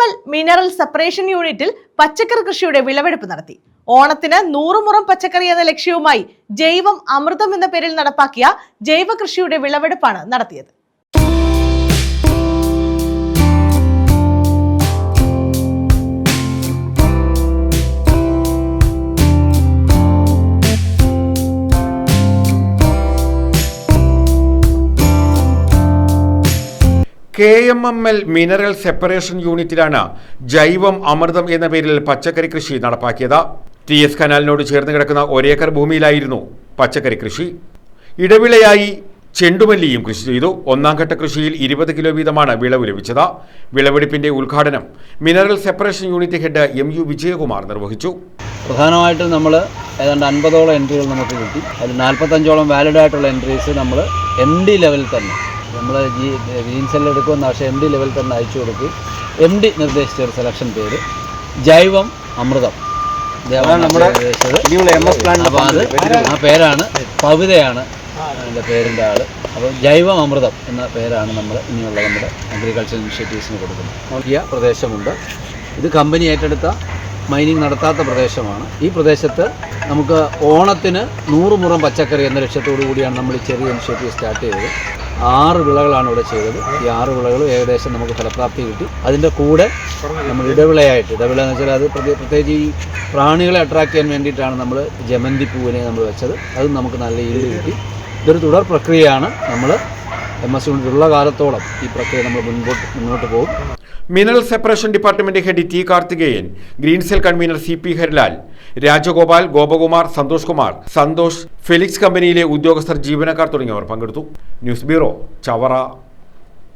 KML mineral separation യൂണിറ്റിൽ പച്ചക്കറി കൃഷിയുടെ വിളവെടുപ്പ് നടത്തി. ഓണത്തിന് 100 മുറം പച്ചക്കറി എന്ന ലക്ഷ്യവുമായി ജൈവം അമൃതം എന്ന പേരിൽ നടപ്പാക്കിയ ജൈവ കൃഷിയുടെ വിളവെടുപ്പാണ് നടത്തിയത്. KML മിനറൽ സെപ്പറേഷൻ യൂണിറ്റിലാണ് ജൈവം അമൃതം എന്ന പേരിൽ പച്ചക്കറി കൃഷി നടപ്പാക്കിയത്. TS കനാലിനോട് ചേർന്ന് കിടക്കുന്ന 1 ഏക്കർ ഭൂമിയിലായിരുന്നു പച്ചക്കറി കൃഷി. ഇടവിളയായി ചെണ്ടുമല്ലിയും കൃഷി ചെയ്തു. ഒന്നാം ഘട്ട കൃഷിയിൽ 20 കിലോ വീതമാണ് വിളവ് ലഭിച്ചത്. വിളവെടുപ്പിന്റെ ഉദ്ഘാടനം mineral separation unit head MU Vijayakumar നിർവഹിച്ചു. പ്രധാനമായിട്ടും നമ്മൾ ഏതാണ്ട് 50ഓളം എൻട്രികൾ നമുക്ക് കിട്ടി. അതിൽ 45ഓളം വാലിഡ് ആയിട്ടുള്ള എൻട്രീസ് നമ്മൾ MD ലെവലിൽ തന്നെ നമ്മൾ ഗ്രീൻ സെല്ല് എടുക്കുമെന്ന് പക്ഷേ MD ലെവലിൽ തന്നെ അയച്ചു കൊടുക്കും. MD നിർദ്ദേശിച്ച ഒരു സെലക്ഷൻ പേര് ജൈവം അമൃതം നമ്മുടെ അപ്പോൾ ആ പേരാണ് പവിതയാണ് അതിൻ്റെ പേരിൻ്റെ ആൾ. അപ്പോൾ ജൈവം അമൃതം എന്ന പേരാണ് നമ്മൾ ഇനിയുള്ള നമ്മുടെ അഗ്രികൾച്ചർ ഇനിഷ്യേറ്റീവ്സിന് കൊടുക്കുന്നത്. ഈ പ്രദേശമുണ്ട്. ഇത് കമ്പനി ഏറ്റെടുത്ത മൈനിങ് നടത്താത്ത പ്രദേശമാണ്. ഈ പ്രദേശത്ത് നമുക്ക് ഓണത്തിന് 100 മുറം പച്ചക്കറി എന്ന ലക്ഷ്യത്തോടു കൂടിയാണ് നമ്മൾ ഈ ചെറിയ ഇനിഷ്യേറ്റീവ് സ്റ്റാർട്ട് ചെയ്തത്. 6 വിളകളാണ് ഇവിടെ ചെയ്തത്. ഈ 6 വിളകളും ഏകദേശം നമുക്ക് ഫലപ്രാപ്തി കിട്ടി. അതിൻ്റെ കൂടെ നമ്മൾ ഇടവിള എന്ന് വെച്ചാൽ അത് പ്രത്യേകിച്ച് ഈ പ്രാണികളെ അട്രാക്ട് ചെയ്യാൻ വേണ്ടിയിട്ടാണ് നമ്മൾ ജമന്തി പൂവിനെ നമ്മൾ വെച്ചത്. അതും നമുക്ക് നല്ല ഈൽഡ് കിട്ടി. ഇതൊരു തുടർ പ്രക്രിയയാണ്. നമ്മൾ MS യൂണിറ്റ് ഉള്ള കാലത്തോളം ഈ പ്രക്രിയ നമ്മൾ മുന്നോട്ട് പോകും. Mineral separation department head T Karthikeyan, green cell convener CP Harilal, Rajagopal, Gopakumar, Santhosh Kumar, Santhosh, Felix കമ്പനിയിലെ ഉദ്യോഗസ്ഥർ, ജീവനക്കാർ തുടങ്ങിയവർ പങ്കെടുത്തു. News bureau, Chavara.